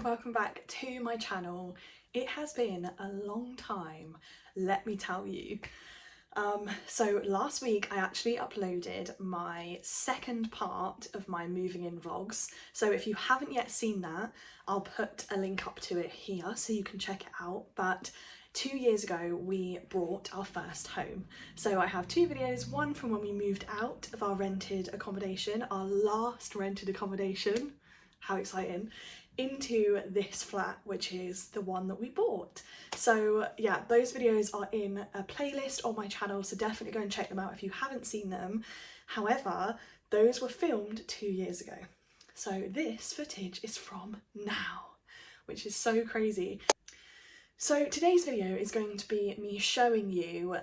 welcome back to my channel. It has been a long time, let me tell you. So last week I actually uploaded my second part of my moving in vlogs. So if you haven't yet seen that, I'll put a link up to it here so you can check it out. But 2 years ago we bought our first home. So I have two videos, one from when we moved out of our rented accommodation, our last rented accommodation, how exciting, into this flat, which is the one that we bought. So yeah, those videos are in a playlist on my channel, so definitely go and check them out if you haven't seen them. However, those were filmed 2 years ago. So this footage is from now, which is so crazy. So today's video is going to be me showing you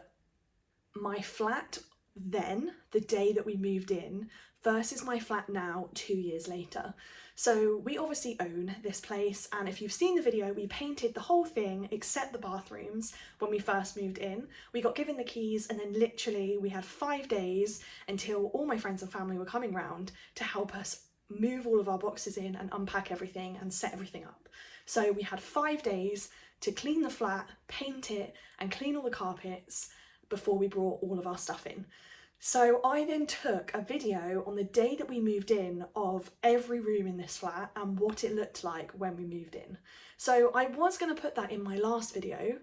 my flat then, the day that we moved in, versus my flat now 2 years later. So we obviously own this place, and if you've seen the video, we painted the whole thing except the bathrooms when we first moved in. We got given the keys, and then literally we had 5 days until all my friends and family were coming round to help us move all of our boxes in and unpack everything and set everything up. So we had 5 days to clean the flat, paint it, and clean all the carpets before we brought all of our stuff in. So I then took a video on the day that we moved in of every room in this flat and what it looked like when we moved in. So I was going to put that in my last video,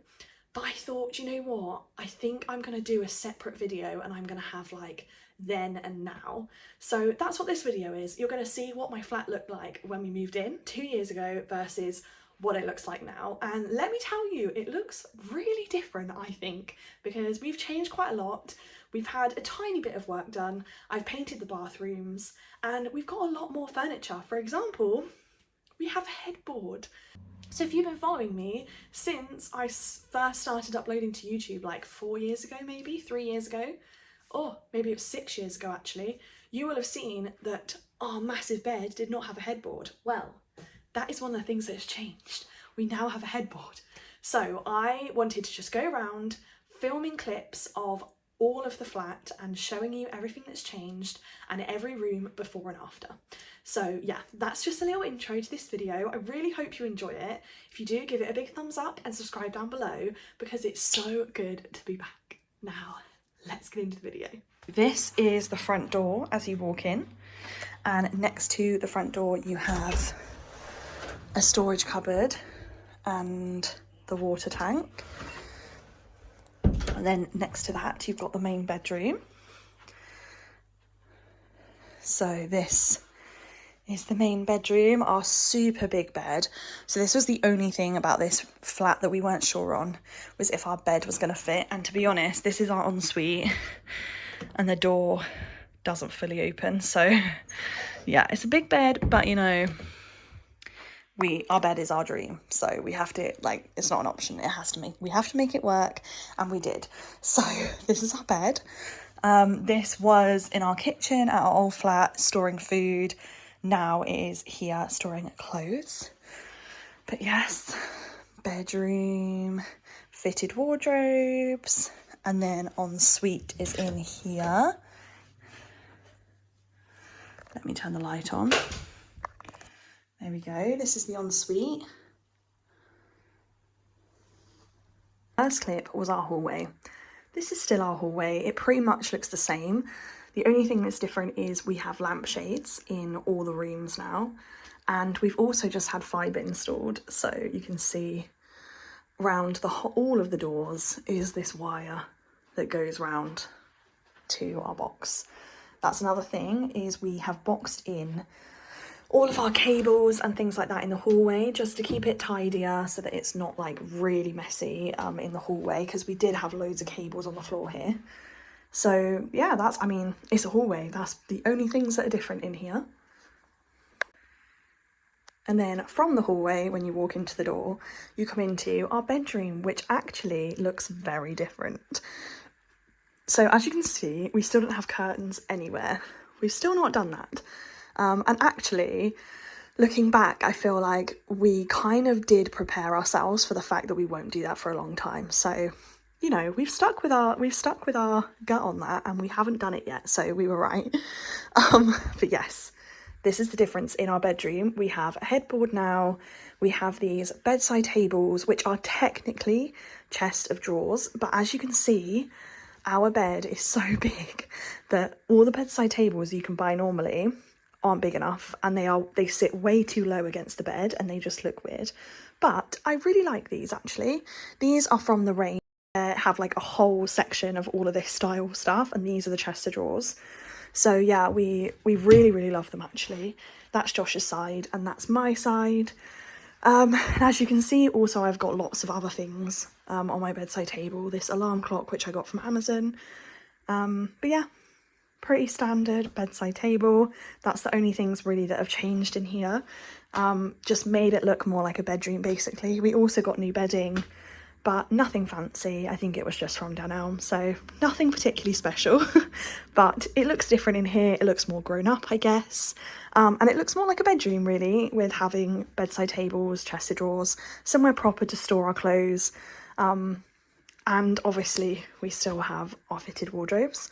but I thought, you know what, I think I'm going to do a separate video and I'm going to have like then and now. So that's what this video is. You're going to see what my flat looked like when we moved in 2 years ago versus what it looks like now. And let me tell you, it looks really different, I think, because we've changed quite a lot. We've had a tiny bit of work done. I've painted the bathrooms and we've got a lot more furniture. For example, we have a headboard. So if you've been following me since I first started uploading to YouTube like 4 years ago, maybe 3 years ago, or maybe it was 6 years ago actually, you will have seen that our massive bed did not have a headboard. Well, that is one of the things that has changed. We now have a headboard. So I wanted to just go around filming clips of all of the flat and showing you everything that's changed and every room before and after. So yeah, that's just a little intro to this video. I really hope you enjoy it. If you do, give it a big thumbs up and subscribe down below because it's so good to be back. Now, let's get into the video. This is the front door as you walk in, and next to the front door you have a storage cupboard and the water tank. And then next to that, you've got the main bedroom. So this is the main bedroom, our super big bed. So this was the only thing about this flat that we weren't sure on, was if our bed was going to fit. And to be honest, this is our ensuite and the door doesn't fully open. So yeah, it's a big bed, but you know, our bed is our dream, so we have to, like, it's not an option, we have to make it work, and we did. So this is our bed. This was in our kitchen at our old flat, storing food. Now it is here storing clothes. But yes, bedroom, fitted wardrobes, and then ensuite is in here. Let me turn the light on. There we go, this is the ensuite. First clip was our hallway. This is still our hallway. It pretty much looks the same. The only thing that's different is we have lampshades in all the rooms now. And we've also just had fibre installed. So you can see round all of the doors is this wire that goes round to our box. That's another thing, is we have boxed in all of our cables and things like that in the hallway just to keep it tidier so that it's not like really messy in the hallway, because we did have loads of cables on the floor here. So yeah, I mean, it's a hallway. That's the only things that are different in here. And then from the hallway, when you walk into the door, you come into our bedroom, which actually looks very different. So as you can see, we still don't have curtains anywhere. We've still not done that. And actually, looking back, I feel like we kind of did prepare ourselves for the fact that we won't do that for a long time. So, you know, we've stuck with our gut on that, and we haven't done it yet, so we were right. But yes, this is the difference in our bedroom. We have a headboard now, we have these bedside tables, which are technically chest of drawers, but as you can see, our bed is so big that all the bedside tables you can buy normally aren't big enough, and they sit way too low against the bed and they just look weird. But I really like these actually. These are from the range. Have like a whole section of all of this style stuff, and these are the chest of drawers. So yeah, we really love them actually. That's Josh's side and that's my side. And as you can see, also I've got lots of other things on my bedside table. This alarm clock, which I got from Amazon. But yeah, pretty standard bedside table. That's the only things really that have changed in here. Just made it look more like a bedroom basically. We also got new bedding, but nothing fancy. I think it was just from Dunelm, so nothing particularly special. But it looks different in here. It looks more grown up, I guess. And it looks more like a bedroom really, with having bedside tables, chest of drawers, somewhere proper to store our clothes. And obviously we still have our fitted wardrobes.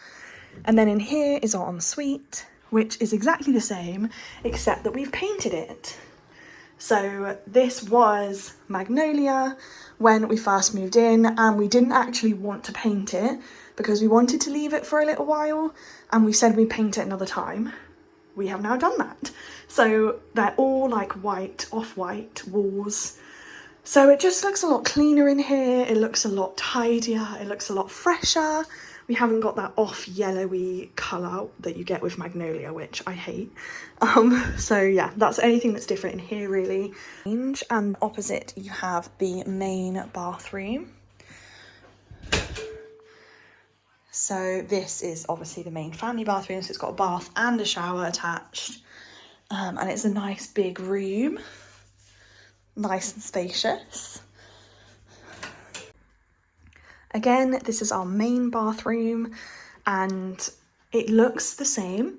And then in here is our ensuite, which is exactly the same, except that we've painted it. So this was magnolia when we first moved in, and we didn't actually want to paint it because we wanted to leave it for a little while, and we said we'd paint it another time. We have now done that. So they're all like white, off-white walls. So it just looks a lot cleaner in here. It looks a lot tidier. It looks a lot fresher. We haven't got that off yellowy colour that you get with magnolia, which I hate. So yeah, that's anything that's different in here really. And opposite you have the main bathroom. So this is obviously the main family bathroom, so it's got a bath and a shower attached. And it's a nice big room, nice and spacious. Again, this is our main bathroom and it looks the same,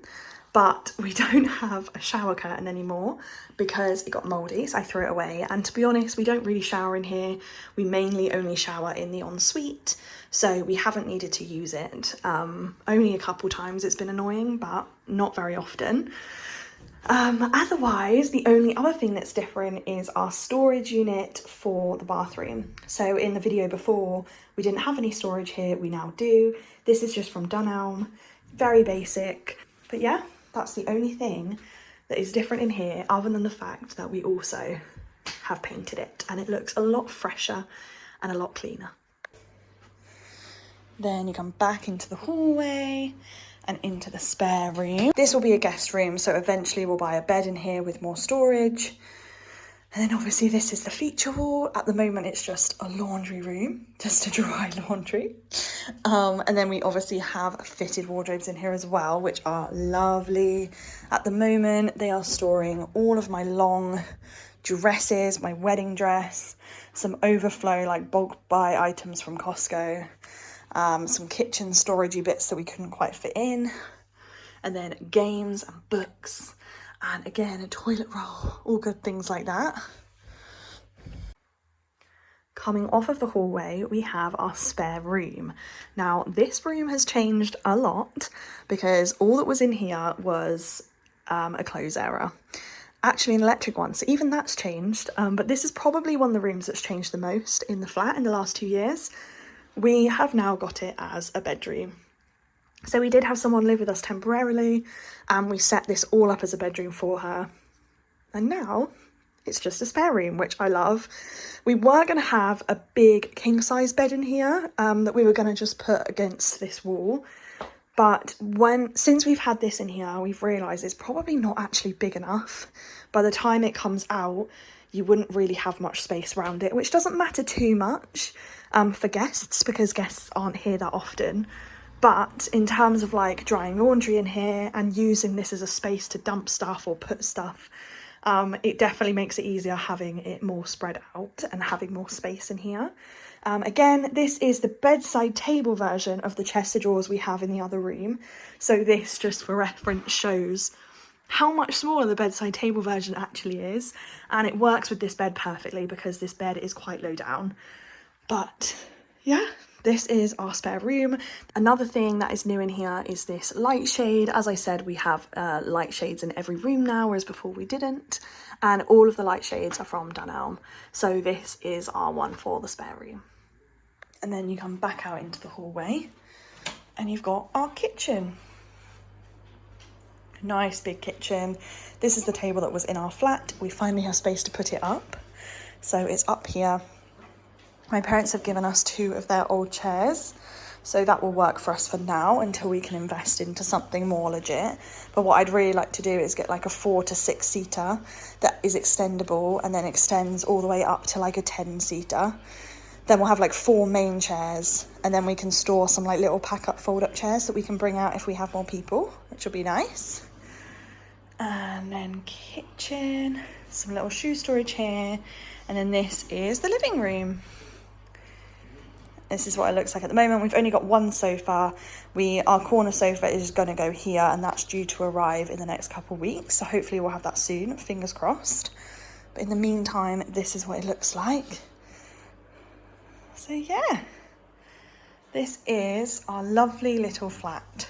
but we don't have a shower curtain anymore because it got mouldy, so I threw it away. And to be honest, we don't really shower in here. We mainly only shower in the ensuite, so we haven't needed to use it. Only a couple times it's been annoying, but not very often. Otherwise, the only other thing that's different is our storage unit for the bathroom. So in the video before, we didn't have any storage here, we now do. This is just from Dunelm, very basic. But yeah, that's the only thing that is different in here, other than the fact that we also have painted it and it looks a lot fresher and a lot cleaner. Then you come back into the hallway and into the spare room. This will be a guest room, so eventually we'll buy a bed in here with more storage. And then obviously this is the feature wall. At the moment it's just a laundry room, just to dry laundry. And then we obviously have fitted wardrobes in here as well, which are lovely. At the moment they are storing all of my long dresses, my wedding dress, some overflow like bulk buy items from Costco, some kitchen storagey bits that we couldn't quite fit in, and then games and books, and again a toilet roll, all good things like that. Coming off of the hallway, we have our spare room. Now this room has changed a lot because all that was in here was a clothes error. Actually an electric one, so even that's changed, but this is probably one of the rooms that's changed the most in the flat in the last 2 years. We have now got it as a bedroom. So we did have someone live with us temporarily, and we set this all up as a bedroom for her. And now it's just a spare room, which I love. We were going to have a big king-size bed in here that we were going to just put against this wall. But since we've had this in here, we've realised it's probably not actually big enough. By the time it comes out, you wouldn't really have much space around it, which doesn't matter too much for guests, because guests aren't here that often. But in terms of like drying laundry in here and using this as a space to dump stuff or put stuff, it definitely makes it easier having it more spread out and having more space in here. Again, this is the bedside table version of the chest of drawers we have in the other room. So this, just for reference, shows how much smaller the bedside table version actually is. And it works with this bed perfectly because this bed is quite low down. But yeah, this is our spare room. Another thing that is new in here is this light shade. As I said, we have light shades in every room now, whereas before we didn't. And all of the light shades are from Dunelm. So this is our one for the spare room. And then you come back out into the hallway and you've got our kitchen. Nice big kitchen. This is the table that was in our flat. We finally have space to put it up. So it's up here. My parents have given us 2 of their old chairs, so that will work for us for now until we can invest into something more legit. But what I'd really like to do is get like a 4 to 6 seater that is extendable and then extends all the way up to like a 10 seater. Then we'll have like 4 main chairs, and then we can store some like little pack up fold up chairs that we can bring out if we have more people, which will be nice. And then kitchen, some little shoe storage here, and then this is the living room. This is what it looks like at the moment. We've only got 1 sofa. Our corner sofa is going to go here, and that's due to arrive in the next couple of weeks. So hopefully we'll have that soon, fingers crossed. But in the meantime, this is what it looks like. So yeah, this is our lovely little flat.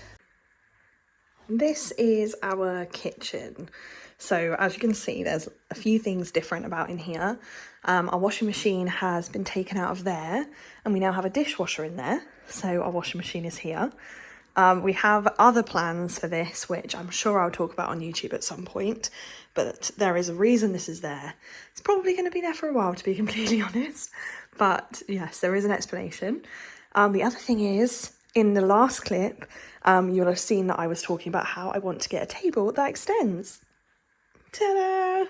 This is our kitchen. So as you can see, there's a few things different about in here. Our washing machine has been taken out of there, and we now have a dishwasher in there. So our washing machine is here. We have other plans for this, which I'm sure I'll talk about on YouTube at some point, but there is a reason this is there. It's probably going to be there for a while, to be completely honest, but yes, there is an explanation. The other thing is, in the last clip, you'll have seen that I was talking about how I want to get a table that extends. Ta-da!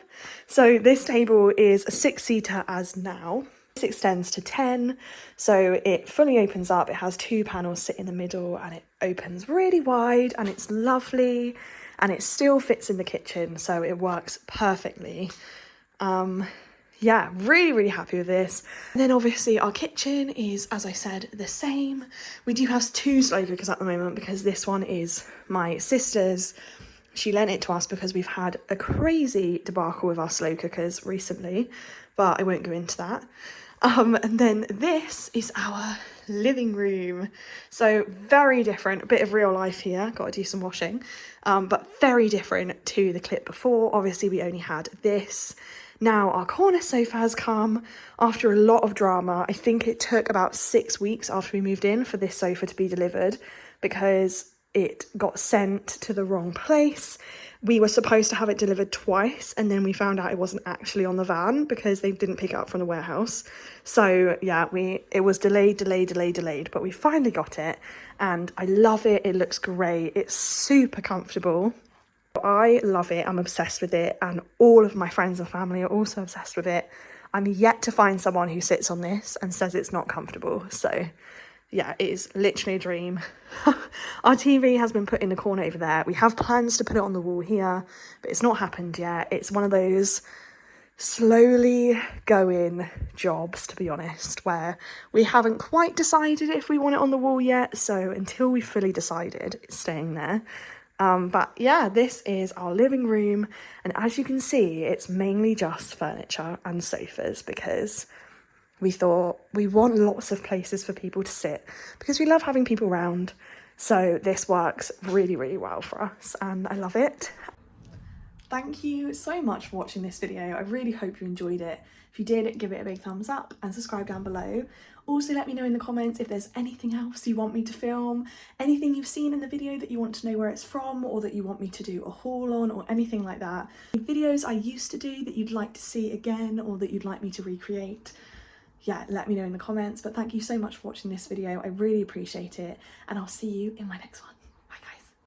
So this table is a 6-seater as now. This extends to 10, so it fully opens up. It has 2 panels sit in the middle, and it opens really wide, and it's lovely, and it still fits in the kitchen, so it works perfectly. Yeah, really happy with this. And then obviously our kitchen is, as I said, the same. We do have 2 slow cookers at the moment because this one is my sister's. She lent it to us because we've had a crazy debacle with our slow cookers recently, but I won't go into that. And then this is our living room. So very different, a bit of real life here, got to do some washing, but very different to the clip before. Obviously we only had this. Now our corner sofa has come after a lot of drama. I think it took about 6 weeks after we moved in for this sofa to be delivered because it got sent to the wrong place. We were supposed to have it delivered twice, and then we found out it wasn't actually on the van because they didn't pick it up from the warehouse. So yeah, it was delayed, but we finally got it, and I love it. It looks great. It's super comfortable. I love it. I'm obsessed with it, and all of my friends and family are also obsessed with it. I'm yet to find someone who sits on this and says it's not comfortable. So yeah, it is literally a dream. Our TV has been put in the corner over there. We have plans to put it on the wall here, but it's not happened yet. It's one of those slowly going jobs, to be honest, where we haven't quite decided if we want it on the wall yet. So until we've fully decided, it's staying there. But yeah, this is our living room. And as you can see, it's mainly just furniture and sofas because we thought we want lots of places for people to sit because we love having people around. So this works really well for us, and I love it. Thank you so much for watching this video. I really hope you enjoyed it. If you did, give it a big thumbs up and subscribe down below. Also, let me know in the comments if there's anything else you want me to film, anything you've seen in the video that you want to know where it's from, or that you want me to do a haul on, or anything like that. Videos I used to do that you'd like to see again, or that you'd like me to recreate. Yeah, let me know in the comments. But thank you so much for watching this video. I really appreciate it, and I'll see you in my next one.